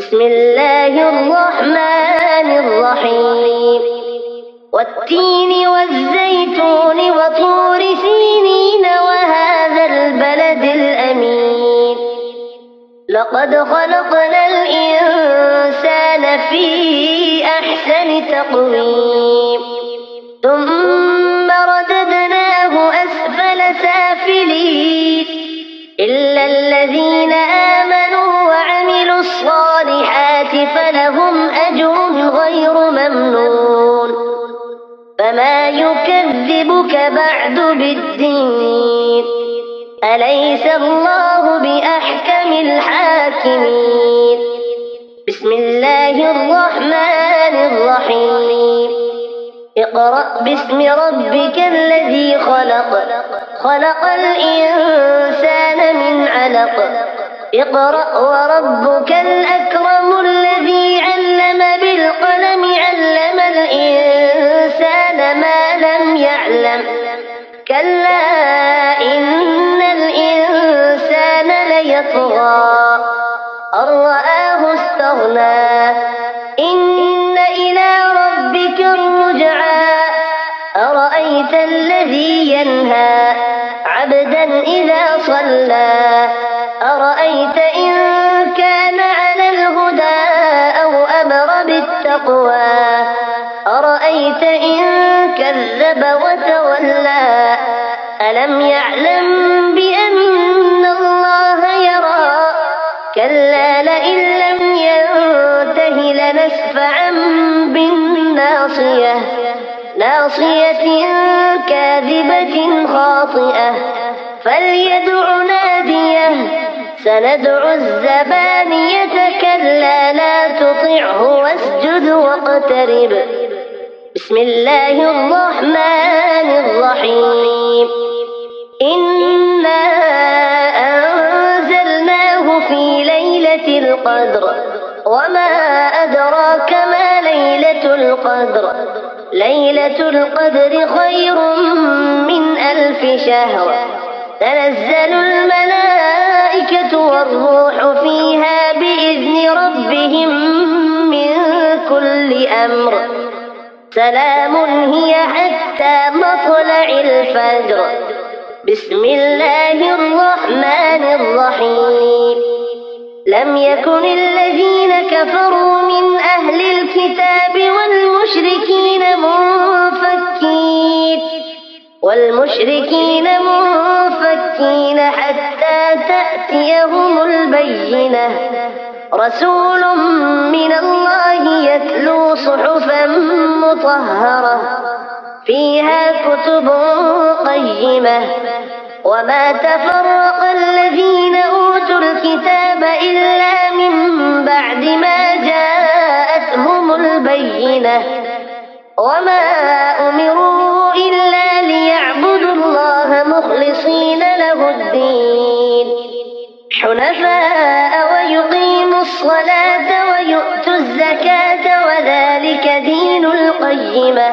بسم الله الرحمن الرحيم والتين والزيتون وطور سينين وهذا البلد الأمين لقد خلقنا الإنسان في أحسن تقويم ثم رددناه أسفل سافلين إلا الذين آمنوا وعملوا الصالحات فلهم أجر غير ممنون فما يكذبك بعد بالدين أليس الله بأحكم الحاكمين بسم الله الرحمن الرحيم اقرأ باسم ربك الذي خلق خلق الإنسان من علق اقرأ وربك الأكرم الذي علم بالقلم علم الإنسان ما لم يعلم كلا إن الإنسان ليطغى أن رآه استغنى إن إلى ربك الرجعى أرأيت الذي ينهى عبدا إذا صلى أرأيت إن كان على الهدى أو أمر بالتقوى أرأيت إن كذب وتولى ألم يعلم بأن الله يرى كلا لئن لم ينته لنسفعا بالناصية ناصية كاذبة خاطئة فليدع ناديه سندع الزبانية كلا لا تطعه واسجد واقترب بسم الله الرحمن الرحيم إنا أنزلناه في ليلة القدر وما أدراك ما ليلة القدر ليلة القدر خير من 1000 شهر تنزل الملائكة والروح فيها بإذن ربهم من كل أمر سلام هي حتى مطلع الفجر بسم الله الرحمن الرحيم لم يكن الذين كفروا من أهل الكتاب والمشركين منفكين حتى تأتيهم البينة رسول من الله يتلو صحفا مطهرة فيها كتب قيمة وما تفرق الذين أوتوا الكتاب إلا من بعد ما جاءتهم البينة وما أمروا إلا ليعبدوا الله مخلصين له الدين حنفاء ويقيموا الصلاة ويؤتوا الزكاة وذلك دين القيمة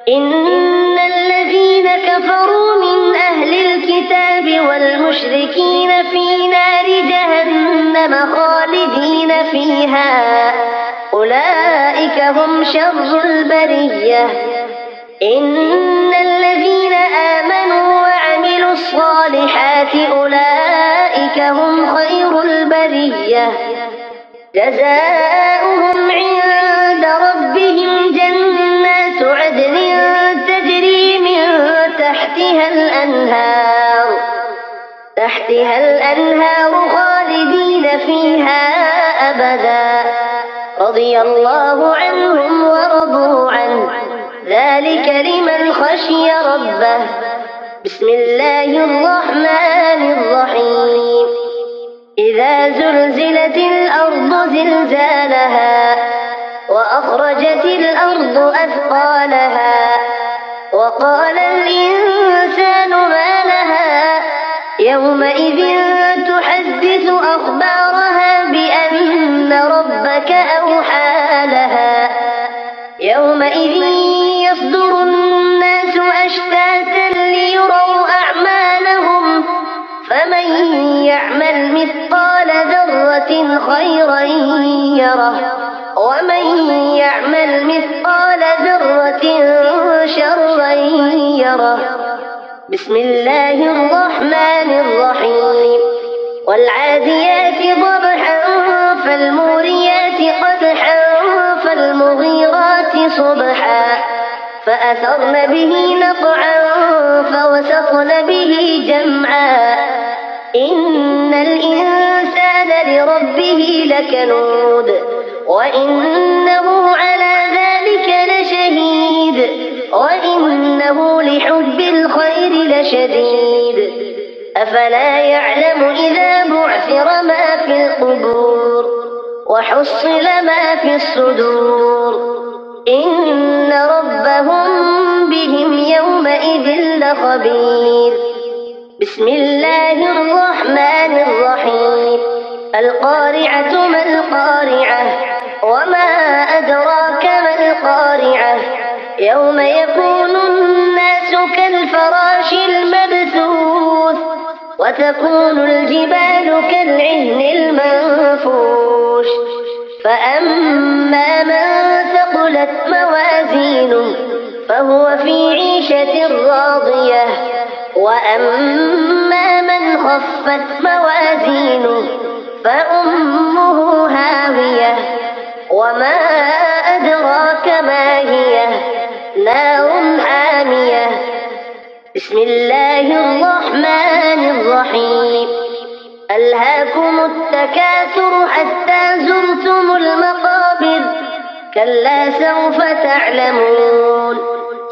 إن الذين كفروا من أهل الكتاب والمشركين في نار جهنم خالدين فيها أولئك هم شر البرية إن الذين آمنوا وعملوا الصالحات أولئك هم خير البرية جزاؤهم عند ربهم جنات عدن تجري من تحتها الأنهار خالدين فيها أبدا رضي الله عنهم ورضوا عنه ذلك لمن خشي ربه بسم الله الرحمن الرحيم إذا زلزلت الأرض زلزالها وأخرجت الأرض أثقالها وقال الإنسان ما لها يومئذ تحدث أخبارها بأن ربك أوحى لها يومئذ يصدر الناس أشتاتا ليروا أعمالهم فمن يعمل مثقال ذرة خيرا يعمل مثقال ذرة شرا يره. بسم الله الرحمن الرحيم. والعاديات ضبحا فالموريات قدحا فالمغيرات صبحا فأثرن به نقعا فوسطن به جمعا إن الإنسان لربه لكنود وإنه على ذلك لشهيد وإنه لحب الخير لشديد أفلا يعلم إذا بعثر ما في القبور وحصل ما في الصدور إن ربهم بهم يومئذ لخبير. بسم الله الرحمن الرحيم. القارعة ما القارعة وما أدراك ما القارعة يوم يكون الناس كالفراش المبثوث وتكون الجبال كالعهن المنفوش فأما من ثقلت موازينه فهو في عيشة راضية وأما من خفت موازينه فأمه هاوية وما أدراك ما هي نار حامية. بسم الله الرحمن الرحيم. ألهاكم التكاثر حتى زرتم المقابر كلا سوف تعلمون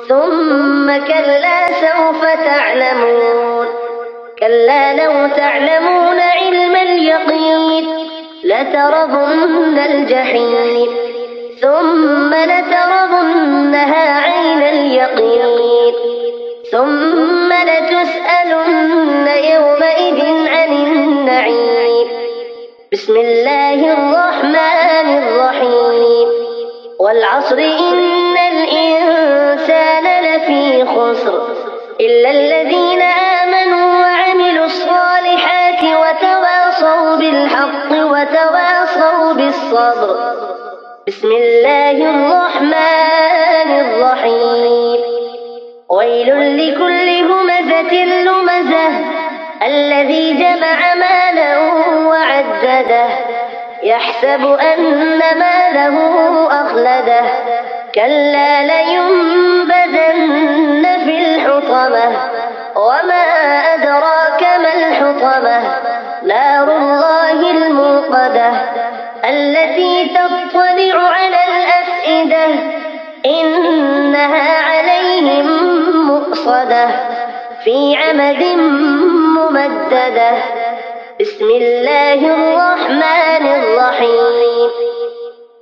ثم كلا سوف تعلمون كلا لو تعلمون علم اليقين لترضن الجحيم ثم لترضنها عين اليقين ثم لتسألن يومئذ عن النعيم. بسم الله الرحمن الرحيم. والعصر إن الإنسان لفي خسر إلا الذين آمنوا وعملوا الصالحات وتواصوا بالحق وتواصوا بالصبر. بسم الله الرحمن الرحيم. ويل لكل همزة لمزة الذي جمع مالا وعدده يحسب أن ماله أخلده كلا لينبذن في الحطمة وما أدراك ما الحطمة نار الله الموقدة التي تطلع على الأفئدة إنها عليهم مؤصدة في عمد ممددة. بسم الله الرحمن الرحيم.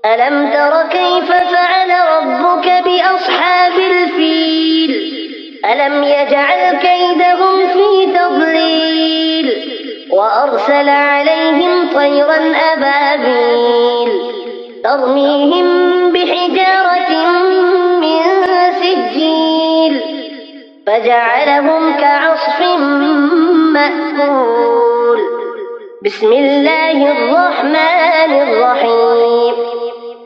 ألم تر كيف فعل ربك بأصحاب الفيل ألم يجعل كيدهم في تضليل وأرسل عليهم طيرا أبابيل ترميهم بحجارة من سجيل فجعلهم كعصف مأكول. بسم الله الرحمن الرحيم.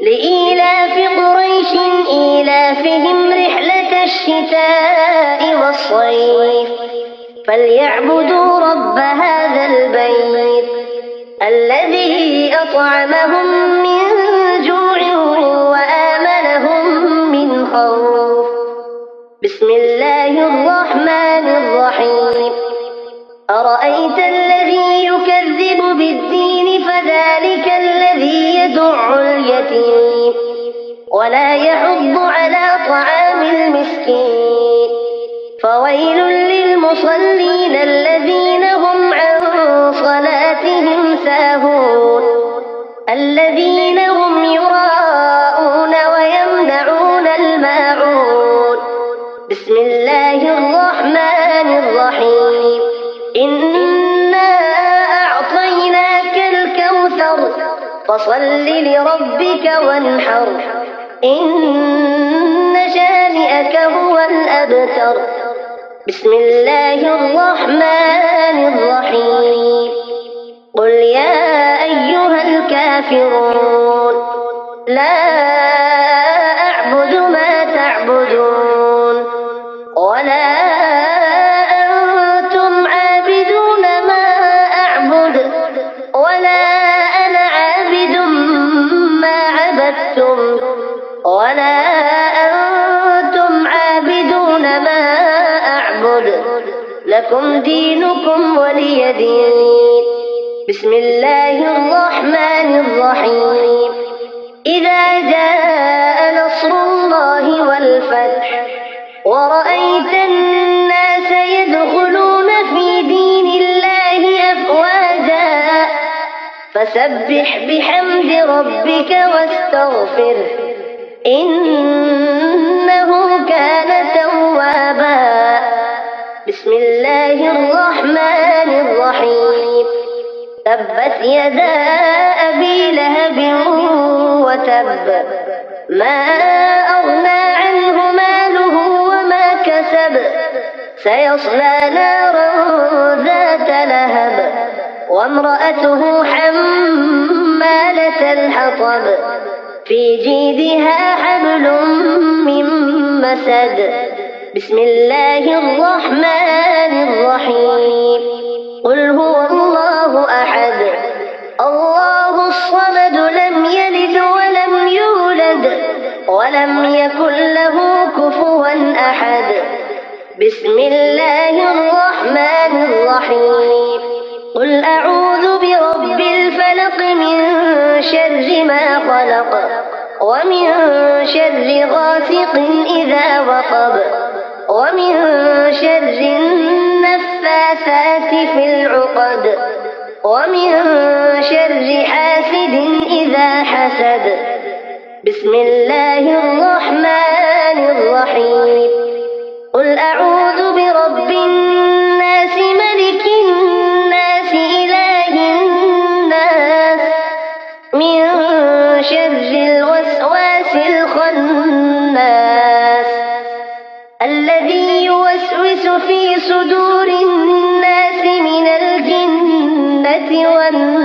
لإيلاف قريش إيلافهم رحلة الشتاء والصيف فليعبدوا رب هذا البيت الذي أطعمهم من جوع وآمنهم من خوف. بسم الله الرحمن الرحيم. أرأيت الذي يكذب بالدين فذلك الذي يدع اليتيم ولا يحض على طعام المسكين فويل للمصلين الذين هم عن صلاتهم ساهون الذين هم يراءون ويمنعون الماعون. بسم الله الرحمن الرحيم. إنا أعطيناك الكوثر فصل لربك وانحر إن شانئك هو الأبتر. بسم الله الرحمن الرحيم. قل يا أيها الكافرون لا لكم دينكم ولي دين. بسم الله الرحمن الرحيم. إذا جاء نصر الله والفتح ورأيت الناس يدخلون في دين الله أفواجا فسبح بحمد ربك واستغفره إنه كان توابا. بسم الله الرحمن الرحيم. تبت يدا أبي لهب وتب ما أغنى عنه ماله وما كسب سيصلى نارا ذات لهب وامرأته حمالة الحطب في جيدها حبل من مسد. بسم الله الرحمن الرحيم. قل هو الله أحد الله الصمد لم يلد ولم يولد ولم يكن له كفوا أحد. بسم الله الرحمن الرحيم. قل أعوذ برب الفلق من شر ما خلق ومن شر غاسق إذا وقب ومن شر النفاثات في العقد ومن شر حاسد إذا حسد. بسم الله الرحمن الرحيم. قل أعوذ برب الناس ملك الناس إله الناس من شر الوسواس الخناس الذي يوسوس في صدور الناس من الجنة والناس.